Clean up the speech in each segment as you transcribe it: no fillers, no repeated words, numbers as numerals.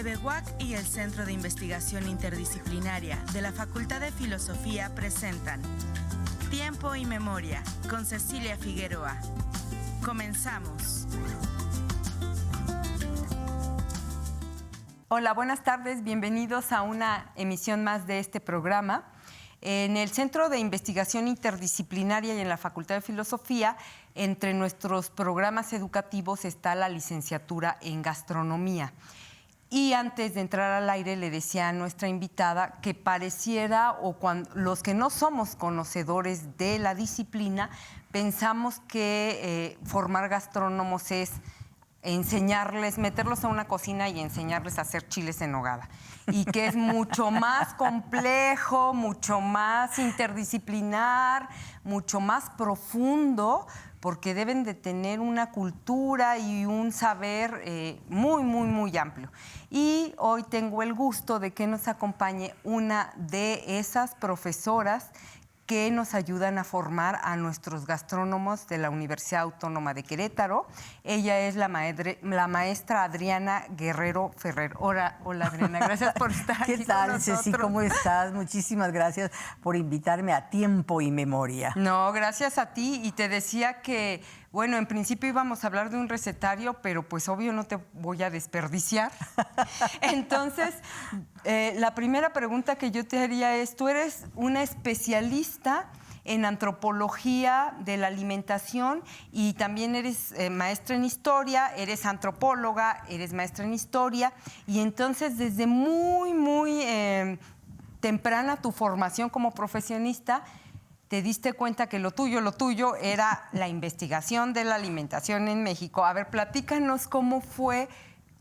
TVUAC y el Centro de Investigación Interdisciplinaria de la Facultad de Filosofía presentan Tiempo y Memoria con Cecilia Figueroa. Comenzamos. Hola, buenas tardes. Bienvenidos a una emisión más de este programa. En el Centro de Investigación Interdisciplinaria y en la Facultad de Filosofía, entre nuestros programas educativos está la licenciatura en Gastronomía. Y antes de entrar al aire le decía a nuestra invitada que pareciera, los que no somos conocedores de la disciplina, pensamos que formar gastrónomos es enseñarles, meterlos a una cocina y enseñarles a hacer chiles en nogada. Y que es mucho más complejo, mucho más interdisciplinar, mucho más profundo, porque deben de tener una cultura y un saber muy amplio. Y hoy tengo el gusto de que nos acompañe una de esas profesoras que nos ayudan a formar a nuestros gastrónomos de la Universidad Autónoma de Querétaro. Ella es la maestra Adriana Guerrero Ferrer. Hola Adriana, gracias por estar aquí. ¿Qué tal, con Ceci? ¿Cómo estás? Muchísimas gracias por invitarme a Tiempo y Memoria. No, gracias a ti. Y te decía que, bueno, en principio íbamos a hablar de un recetario, pero pues obvio no te voy a desperdiciar. Entonces, la primera pregunta que yo te haría es, tú eres una especialista en antropología de la alimentación y también eres maestra en historia, eres antropóloga, eres maestra en historia, y entonces desde muy temprana tu formación como profesionista te diste cuenta que lo tuyo era la investigación de la alimentación en México. A ver, platícanos cómo fue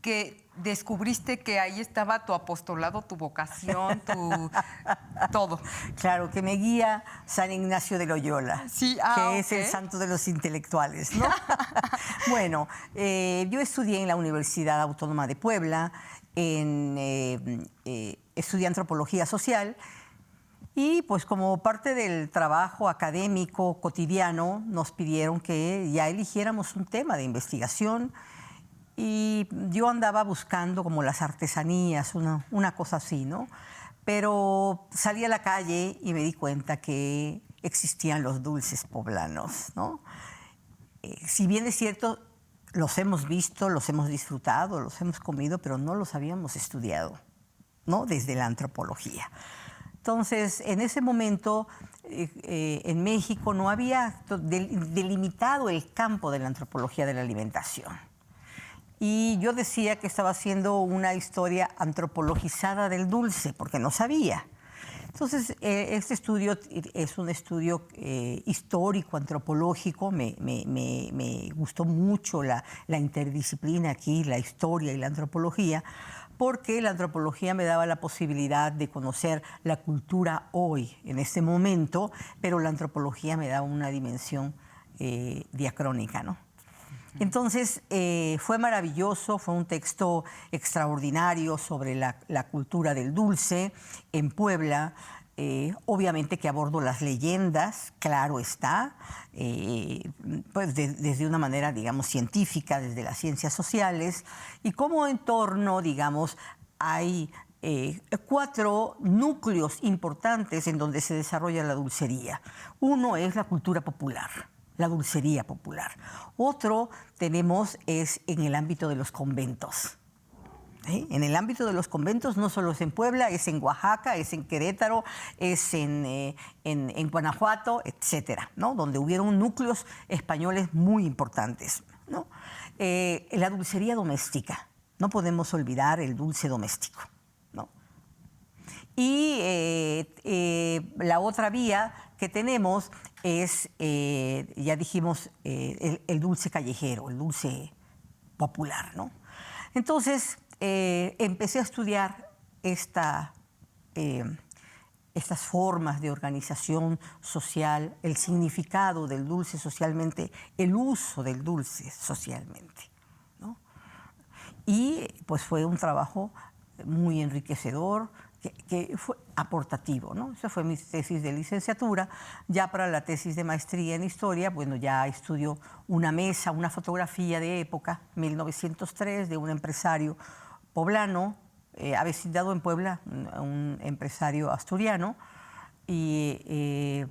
que descubriste que ahí estaba tu apostolado, tu vocación, todo. Claro, que me guía San Ignacio de Loyola, sí, que es el santo de los intelectuales, ¿no? Bueno, yo estudié en la Universidad Autónoma de Puebla, estudié antropología social, y pues como parte del trabajo académico cotidiano nos pidieron que ya eligiéramos un tema de investigación. Y yo andaba buscando como las artesanías, una cosa así, ¿no? Pero salí a la calle y me di cuenta que existían los dulces poblanos, ¿no? Si bien es cierto, los hemos visto, los hemos disfrutado, los hemos comido, pero no los habíamos estudiado, ¿no? Desde la antropología. Entonces, en ese momento, en México no había delimitado el campo de la antropología de la alimentación. Y yo decía que estaba haciendo una historia antropologizada del dulce, porque no sabía. Entonces, este estudio es un estudio histórico, antropológico. Me gustó mucho la interdisciplina aquí, la historia y la antropología, porque la antropología me daba la posibilidad de conocer la cultura hoy, en este momento, pero la antropología me daba una dimensión diacrónica, ¿no? Entonces, fue maravilloso, fue un texto extraordinario sobre la cultura del dulce en Puebla. Obviamente que abordo las leyendas, claro está, pues desde una manera, digamos, científica, desde las ciencias sociales, y como en torno, digamos, hay 4 núcleos importantes en donde se desarrolla la dulcería. Uno es la cultura popular, la dulcería popular. Otro tenemos es en el ámbito de los conventos. En el ámbito de los conventos no solo es en Puebla, es en Oaxaca, es en Querétaro, es en Guanajuato, etcétera, ¿no? Donde hubieron núcleos españoles muy importantes, ¿no? La dulcería doméstica, no podemos olvidar el dulce doméstico, ¿no? Y la otra vía que tenemos es, ya dijimos, el dulce callejero, el dulce popular, ¿no? Entonces, empecé a estudiar estas formas de organización social, el significado del dulce socialmente, el uso del dulce socialmente, ¿no? Y pues fue un trabajo muy enriquecedor, que fue aportativo, ¿no? Esa fue mi tesis de licenciatura. Ya para la tesis de maestría en historia, bueno, ya estudio una mesa, una fotografía de época, 1903, de un empresario poblano, avecindado en Puebla, un empresario asturiano, y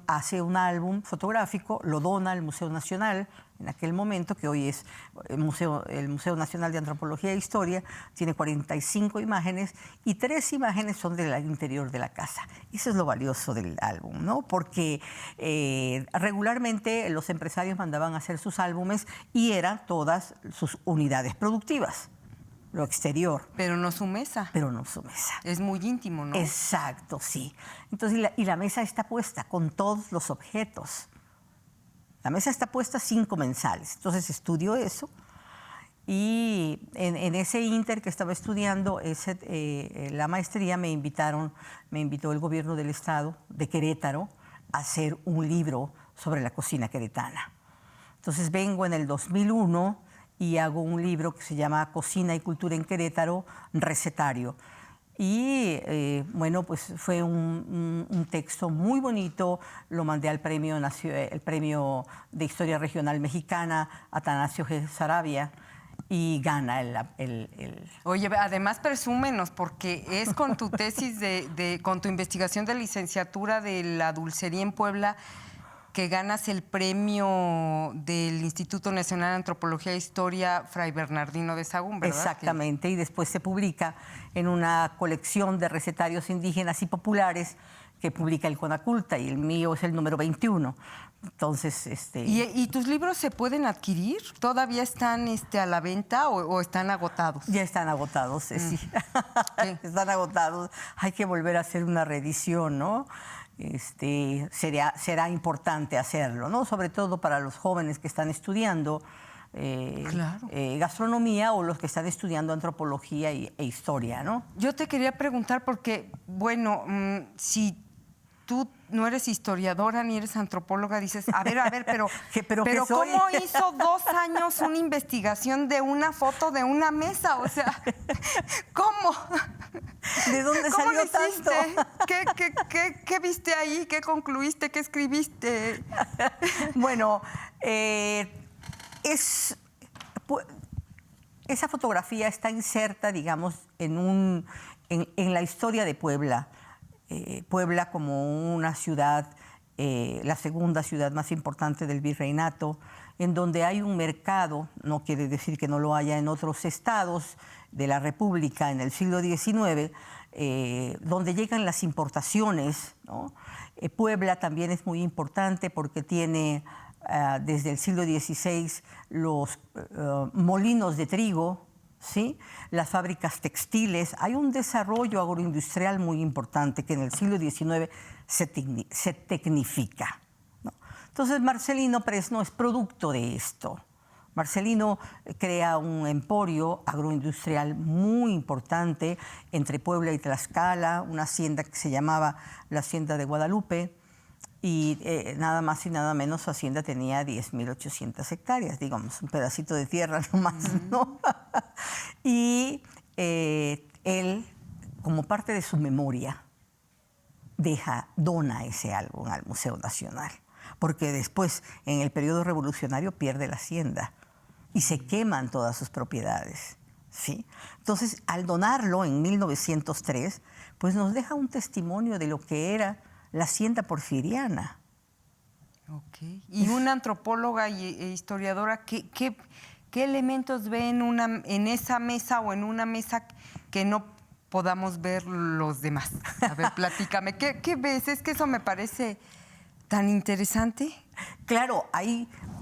hace un álbum fotográfico, lo dona al Museo Nacional en aquel momento, que hoy es el Museo Nacional de Antropología e Historia. Tiene 45 imágenes y 3 imágenes son del interior de la casa. Eso es lo valioso del álbum, ¿no? Porque regularmente los empresarios mandaban a hacer sus álbumes y eran todas sus unidades productivas. Lo exterior. Pero no su mesa. Pero no su mesa. Es muy íntimo, ¿no? Exacto, sí. Entonces, la mesa está puesta con todos los objetos. La mesa está puesta sin comensales. Entonces, estudio eso. Y en ese ínter que estaba estudiando la maestría, me invitó el gobierno del estado de Querétaro a hacer un libro sobre la cocina queretana. Entonces, vengo en el 2001 y hago un libro que se llama Cocina y Cultura en Querétaro, recetario. Y bueno, pues fue un texto muy bonito, lo mandé al premio de Historia Regional Mexicana, Atanasio G. Sarabia, y gana el... Oye, además presúmenos, porque es con tu tesis, con tu investigación de licenciatura de la dulcería en Puebla, que ganas el premio del Instituto Nacional de Antropología e Historia Fray Bernardino de Sahagún, ¿verdad? Exactamente, y después se publica en una colección de recetarios indígenas y populares que publica el Conaculta, y el mío es el número 21. Entonces, ¿Y tus libros se pueden adquirir? ¿Todavía están a la venta o están agotados? Ya están agotados, sí. Están agotados. Hay que volver a hacer una reedición, ¿no? Será importante hacerlo, ¿no? Sobre todo para los jóvenes que están estudiando claro. Gastronomía, o los que están estudiando antropología e historia, ¿no? Yo te quería preguntar porque, bueno, si tú no eres historiadora ni eres antropóloga, dices, a ver, pero ¿cómo hizo 2 años una investigación de una foto de una mesa? O sea, ¿cómo? ¿De dónde ¿Cómo salió lo hiciste? tanto? ¿Qué viste ahí? ¿Qué concluiste? ¿Qué escribiste? Bueno, esa fotografía está inserta, digamos, en la historia de Puebla. Puebla como una ciudad, la segunda ciudad más importante del virreinato, en donde hay un mercado, no quiere decir que no lo haya en otros estados de la República en el siglo XIX, donde llegan las importaciones, ¿no? Puebla también es muy importante porque tiene desde el siglo XVI los molinos de trigo, ¿sí? Las fábricas textiles. Hay un desarrollo agroindustrial muy importante que en el siglo XIX se tecnifica, ¿no? Entonces, Marcelino Presno es producto de esto. Marcelino crea un emporio agroindustrial muy importante entre Puebla y Tlaxcala, una hacienda que se llamaba la Hacienda de Guadalupe, y nada más y nada menos su hacienda tenía 10.800 hectáreas, digamos, un pedacito de tierra nomás, ¿no? Y él, como parte de su memoria, dona ese álbum al Museo Nacional, porque después, en el periodo revolucionario, pierde la hacienda y se queman todas sus propiedades, ¿sí? Entonces, al donarlo en 1903, pues nos deja un testimonio de lo que era la hacienda porfiriana. Okay. Y una antropóloga e historiadora, ¿qué elementos ve en esa mesa o en una mesa que no podamos ver los demás? A ver, platícame, ¿qué ves? Es que eso me parece tan interesante. Claro,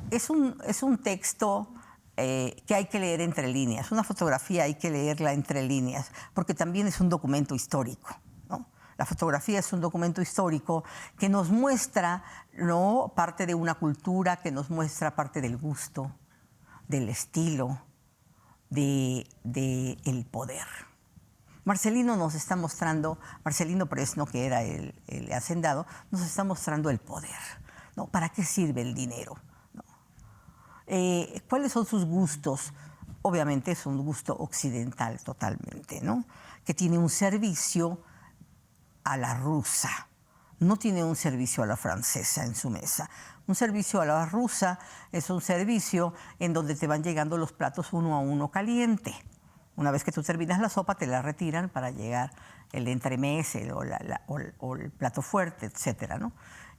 es un texto que hay que leer entre líneas. Una fotografía hay que leerla entre líneas, porque también es un documento histórico, ¿no? La fotografía es un documento histórico que nos muestra, ¿no?, parte de una cultura, que nos muestra parte del gusto, del estilo, del poder. Marcelino nos está mostrando, Marcelino Presno, que era el hacendado, nos está mostrando el poder, ¿no? ¿Para qué sirve el dinero? ¿No? ¿Cuáles son sus gustos? Obviamente es un gusto occidental totalmente, ¿no? Que tiene un servicio a la rusa, no tiene un servicio a la francesa en su mesa. Un servicio a la rusa es un servicio en donde te van llegando los platos uno a uno caliente, Una vez que tú terminas la sopa, te la retiran para llegar el entremés o el plato fuerte, etcétera, ¿no?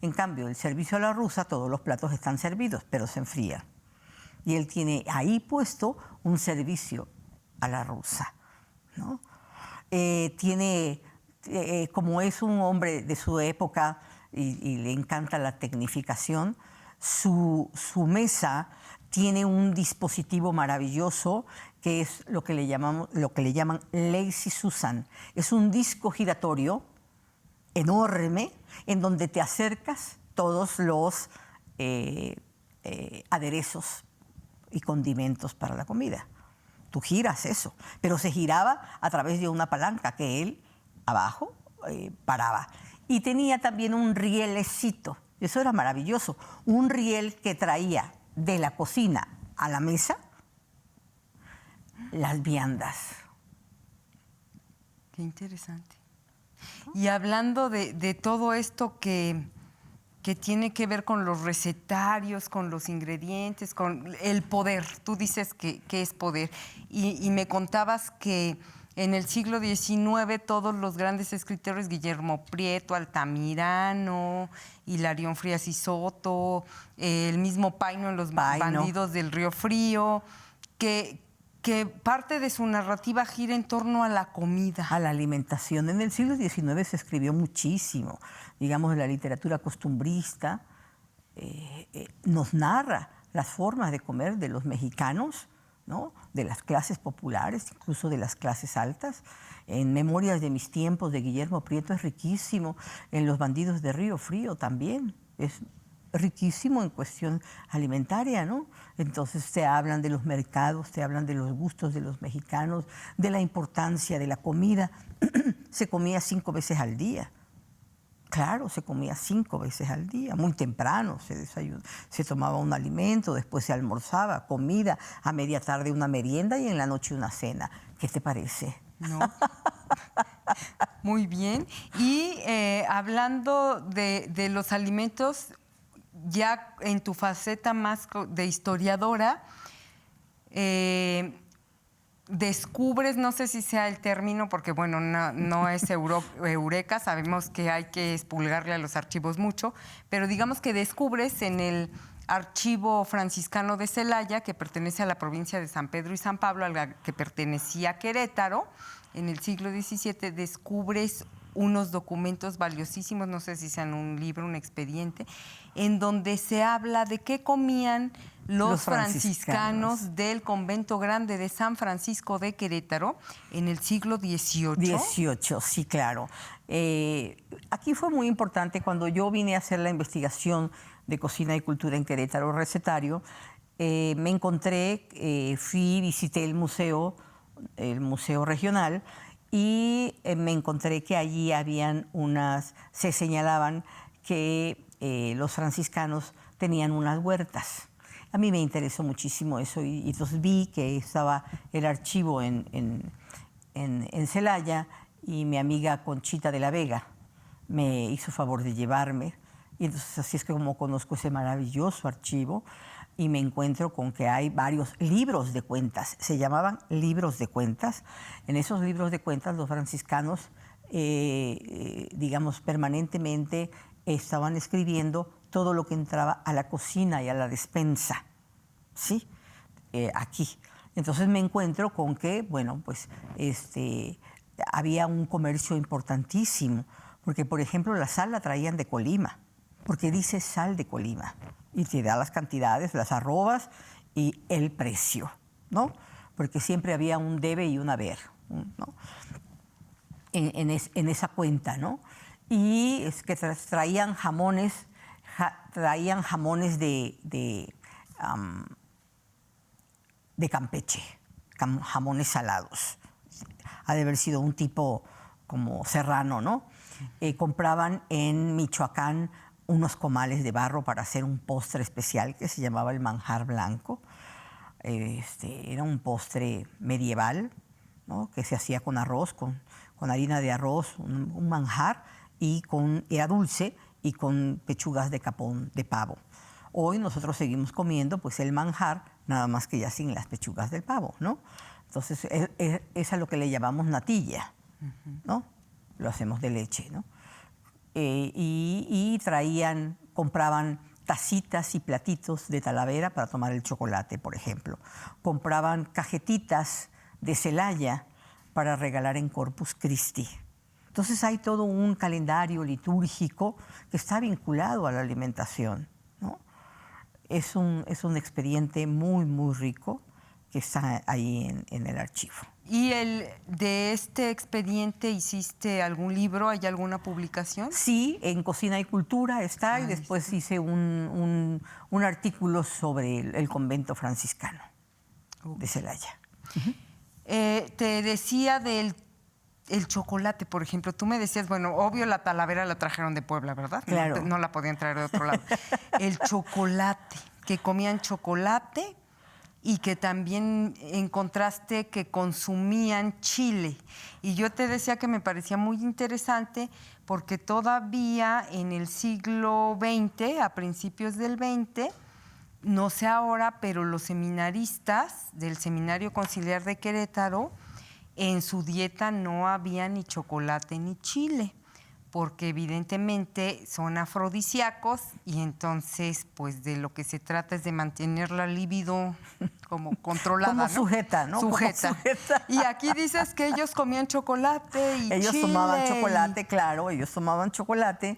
En cambio, el servicio a la rusa, todos los platos están servidos, pero se enfrían. Y él tiene ahí puesto un servicio a la rusa, ¿no? Como es un hombre de su época y le encanta la tecnificación, su mesa tiene un dispositivo maravilloso que es lo que le llaman Lazy Susan. Es un disco giratorio enorme en donde te acercas todos los aderezos y condimentos para la comida. Tú giras eso, pero se giraba a través de una palanca que él abajo paraba. Y tenía también un rielecito, eso era maravilloso, un riel que traía de la cocina a la mesa las viandas. Qué interesante. Y hablando de todo esto que tiene que ver con los recetarios, con los ingredientes, con el poder. Tú dices que es poder. Y me contabas que en el siglo XIX todos los grandes escritores, Guillermo Prieto, Altamirano, Hilarión Frías y Soto, el mismo Paino en Los Bandidos del Río Frío, que parte de su narrativa gira en torno a la comida. A la alimentación. En el siglo XIX se escribió muchísimo. Digamos, la literatura costumbrista nos narra las formas de comer de los mexicanos, ¿no? De las clases populares, incluso de las clases altas. En Memorias de mis tiempos de Guillermo Prieto es riquísimo. En Los Bandidos de Río Frío también es riquísimo en cuestión alimentaria, ¿no? Entonces te hablan de los mercados, te hablan de los gustos de los mexicanos, de la importancia de la comida. Se comía 5 veces al día. Claro, se comía 5 veces al día, muy temprano se tomaba un alimento, después se almorzaba, comida, a media tarde una merienda y en la noche una cena. ¿Qué te parece? No. Muy bien. Y hablando de los alimentos, ya en tu faceta más de historiadora, descubres, no sé si sea el término, porque bueno, no es eureka, sabemos que hay que expulgarle a los archivos mucho, pero digamos que descubres en el archivo franciscano de Celaya, que pertenece a la provincia de San Pedro y San Pablo, a la que pertenecía Querétaro, en el siglo XVII, descubres unos documentos valiosísimos, no sé si sean un libro, un expediente, en donde se habla de qué comían los franciscanos del convento grande de San Francisco de Querétaro en el siglo XVIII. XVIII, sí, claro. Aquí fue muy importante cuando yo vine a hacer la investigación de cocina y cultura en Querétaro, recetario, me encontré, visité el museo regional, y me encontré que allí se señalaban que los franciscanos tenían unas huertas. A mí me interesó muchísimo eso y entonces vi que estaba el archivo en Celaya y mi amiga Conchita de la Vega me hizo favor de llevarme. Y entonces así es que como conozco ese maravilloso archivo y me encuentro con que hay varios libros de cuentas. Se llamaban libros de cuentas. En esos libros de cuentas los franciscanos, digamos, permanentemente estaban escribiendo todo lo que entraba a la cocina y a la despensa, ¿sí? Aquí. Entonces me encuentro con que, bueno, pues había un comercio importantísimo, porque, por ejemplo, la sal la traían de Colima, porque dice sal de Colima, y te da las cantidades, las arrobas y el precio, ¿no? Porque siempre había un debe y un haber, ¿no? En esa cuenta, ¿no? Y es que traían jamones de Campeche, jamones salados. Ha de haber sido un tipo como serrano, ¿no? Compraban en Michoacán unos comales de barro para hacer un postre especial que se llamaba el manjar blanco. Era un postre medieval, ¿no? Que se hacía con arroz, con harina de arroz, un manjar, y era dulce y con pechugas de capón de pavo. Hoy nosotros seguimos comiendo pues el manjar, nada más que ya sin las pechugas del pavo, ¿no? Entonces, es a lo que le llamamos natilla, ¿no? Lo hacemos de leche, ¿no? Y compraban tacitas y platitos de Talavera para tomar el chocolate, por ejemplo. Compraban cajetitas de Celaya para regalar en Corpus Christi. Entonces hay todo un calendario litúrgico que está vinculado a la alimentación, ¿no? Es un expediente muy, muy rico que está ahí en el archivo. ¿Y de este expediente hiciste algún libro? ¿Hay alguna publicación? Sí, en Cocina y Cultura está, y después hice un artículo sobre el convento franciscano de Celaya. Te decía del chocolate, por ejemplo. Tú me decías, bueno, obvio la Talavera la trajeron de Puebla, ¿verdad? Claro. No la podían traer de otro lado. El chocolate, que comían chocolate y que también encontraste que consumían chile. Y yo te decía que me parecía muy interesante porque todavía en el siglo XX, a principios del XX, no sé ahora, pero los seminaristas del Seminario Conciliar de Querétaro, en su dieta no había ni chocolate ni chile, porque evidentemente son afrodisíacos y entonces pues de lo que se trata es de mantener la libido como controlada, como ¿no? sujeta, ¿no? Sujeta. Como sujeta. Y aquí dices que ellos comían chocolate y ellos chile. tomaban chocolate, claro, ellos tomaban chocolate.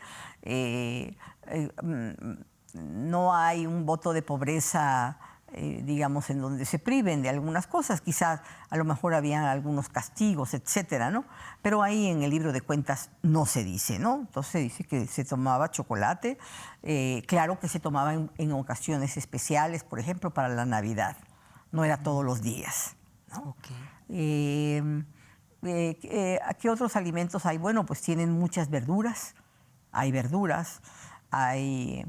No hay un voto de pobreza, digamos, en donde se priven de algunas cosas. Quizás a lo mejor había algunos castigos, etcétera, ¿no? Pero ahí en el libro de cuentas no se dice, ¿no? Entonces se dice que se tomaba chocolate. Claro que se tomaba en ocasiones especiales, por ejemplo, para la Navidad. No era todos los días, ¿no? Okay. ¿Qué otros alimentos hay? Bueno, pues tienen muchas verduras. Hay verduras, hay...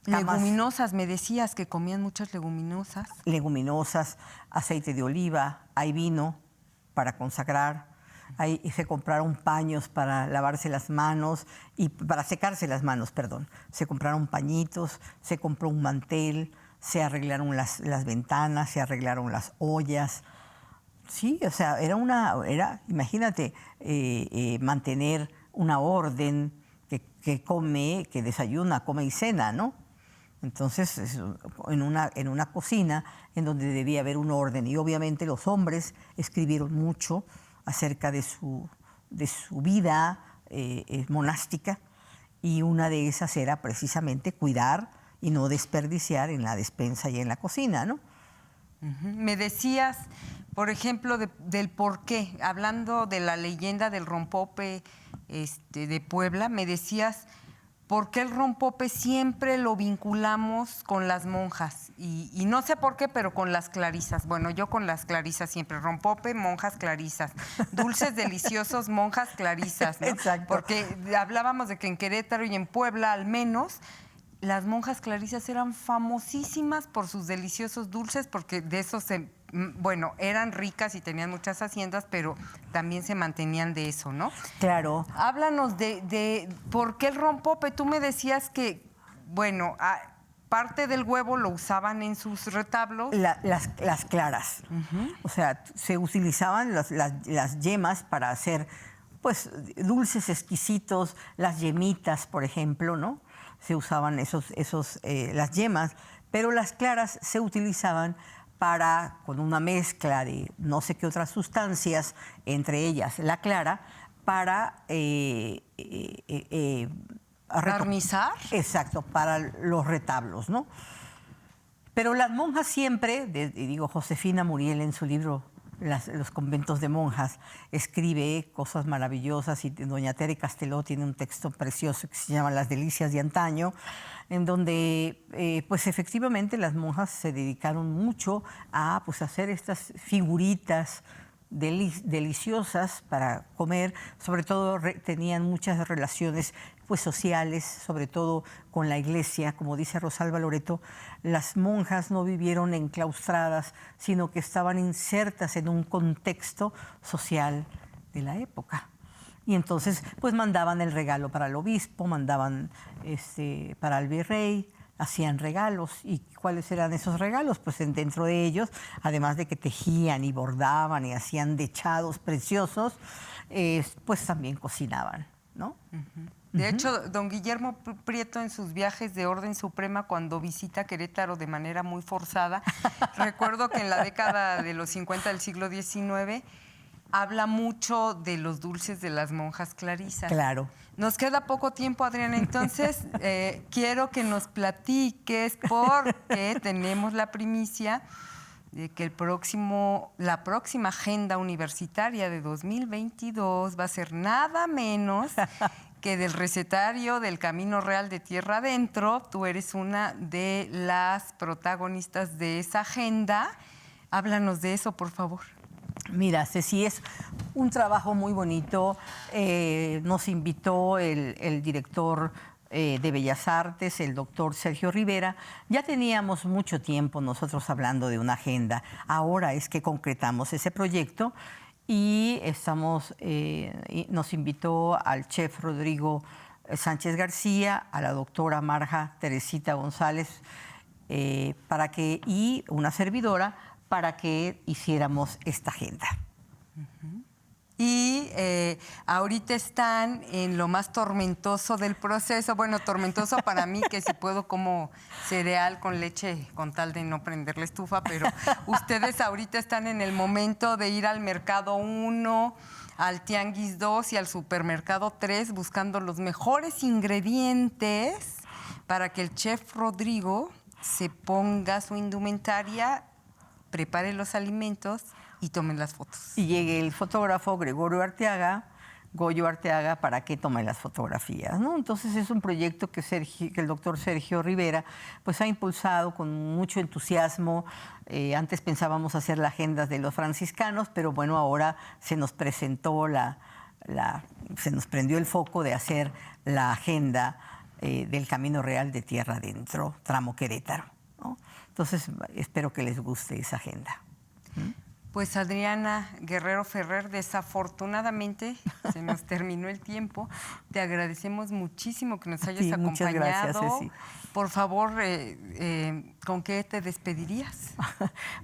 Leguminosas, me decías que comían muchas leguminosas. Leguminosas, aceite de oliva, hay vino para consagrar, se compraron paños para lavarse las manos y para secarse las manos, perdón. Se compraron pañitos, se compró un mantel, se arreglaron las ventanas, se arreglaron las ollas. Sí, o sea, imagínate, mantener una orden que desayuna, come y cena, ¿no? Entonces, en una cocina en donde debía haber un orden. Y obviamente los hombres escribieron mucho acerca de su vida monástica, y una de esas era precisamente cuidar y no desperdiciar en la despensa y en la cocina, ¿no? Me decías, por ejemplo, del por qué, hablando de la leyenda del rompope de Puebla, me decías... ¿Por qué el rompope siempre lo vinculamos con las monjas? Y no sé por qué, pero con las clarisas. Bueno, yo con las clarisas siempre. Rompope, monjas, clarisas. Dulces deliciosos, monjas, clarisas, ¿no? Exacto. Porque hablábamos de que en Querétaro y en Puebla, al menos, las monjas clarisas eran famosísimas por sus deliciosos dulces, porque de esos bueno, eran ricas y tenían muchas haciendas, pero también se mantenían de eso, ¿no? Claro. Háblanos de por qué el rompope. Tú me decías que, bueno, parte del huevo lo usaban en sus retablos. Las claras. O sea, se utilizaban las yemas para hacer, pues, dulces exquisitos, las yemitas, por ejemplo, ¿no? Se usaban las yemas, pero las claras se utilizaban con una mezcla de no sé qué otras sustancias, entre ellas la clara, para ¿Barnizar? Exacto, para los retablos, ¿no? Pero las monjas siempre, Josefina Muriel en su libro Los conventos de monjas, escribe cosas maravillosas, y doña Tere Casteló tiene un texto precioso que se llama Las delicias de antaño, en donde pues efectivamente las monjas se dedicaron mucho a hacer estas figuritas deliciosas para comer. Sobre todo tenían muchas relaciones pues sociales, sobre todo con la iglesia. Como dice Rosalba Loreto, las monjas no vivieron enclaustradas, sino que estaban insertas en un contexto social de la época. Y entonces pues mandaban el regalo para el obispo, mandaban para el virrey, hacían regalos. ¿Y cuáles eran esos regalos? Pues dentro de ellos, además de que tejían y bordaban y hacían dechados preciosos, pues también cocinaban, ¿no? De hecho, don Guillermo Prieto, en sus viajes de Orden Suprema, cuando visita Querétaro de manera muy forzada, recuerdo que en la década de los 50 del siglo XIX habla mucho de los dulces de las monjas clarisas. Claro. Nos queda poco tiempo, Adriana, entonces quiero que nos platiques, porque tenemos la primicia de que la próxima agenda universitaria de 2022 va a ser nada menos que del recetario del Camino Real de Tierra Adentro. Tú eres una de las protagonistas de esa agenda. Háblanos de eso, por favor. Mira, Ceci, es un trabajo muy bonito. Nos invitó el director de Bellas Artes, el doctor Sergio Rivera. Ya teníamos mucho tiempo nosotros hablando de una agenda. Ahora es que concretamos ese proyecto y nos invitó al chef Rodrigo Sánchez García, a la doctora Marja Teresita González y una servidora para que hiciéramos esta agenda. Y ahorita están en lo más tormentoso del proceso. Bueno, tormentoso para mí, que si puedo como cereal con leche con tal de no prender la estufa, pero ustedes ahorita están en el momento de ir al Mercado 1, al Tianguis 2 y al Supermercado 3 buscando los mejores ingredientes para que el chef Rodrigo se ponga su indumentaria, prepare los alimentos y tomen las fotos. Y llegue el fotógrafo Goyo Arteaga, para que tome las fotografías, ¿no? Entonces es un proyecto que el doctor Sergio Rivera pues ha impulsado con mucho entusiasmo. Antes pensábamos hacer la agenda de los franciscanos, pero bueno, ahora se nos presentó se nos prendió el foco de hacer la agenda del Camino Real de Tierra Adentro, tramo Querétaro, ¿no? Entonces espero que les guste esa agenda. Pues Adriana Guerrero Ferrer, desafortunadamente se nos terminó el tiempo. Te agradecemos muchísimo que nos hayas acompañado. Muchas gracias, Ceci. Por favor, ¿con qué te despedirías?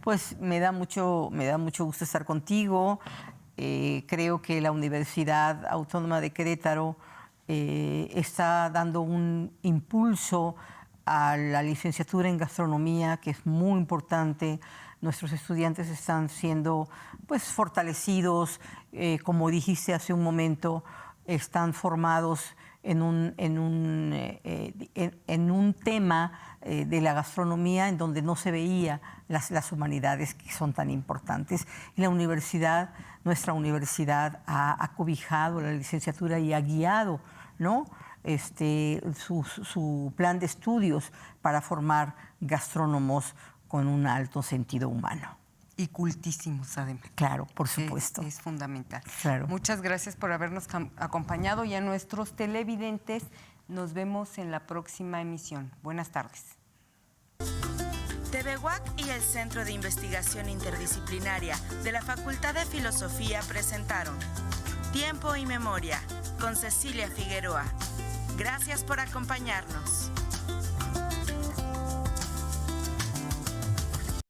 Pues me da mucho gusto estar contigo. Creo que la Universidad Autónoma de Querétaro está dando un impulso a la licenciatura en gastronomía, que es muy importante. Nuestros estudiantes están siendo pues fortalecidos, como dijiste hace un momento, están formados en un tema de la gastronomía en donde no se veía las humanidades que son tan importantes. Y nuestra universidad ha acobijado la licenciatura y ha guiado, ¿no?, su plan de estudios para formar gastrónomos con un alto sentido humano. Y cultísimos, además. Claro, por supuesto. Es fundamental. Claro. Muchas gracias por habernos acompañado, y a nuestros televidentes nos vemos en la próxima emisión. Buenas tardes. TV UAC y el Centro de Investigación Interdisciplinaria de la Facultad de Filosofía presentaron Tiempo y Memoria con Cecilia Figueroa. Gracias por acompañarnos.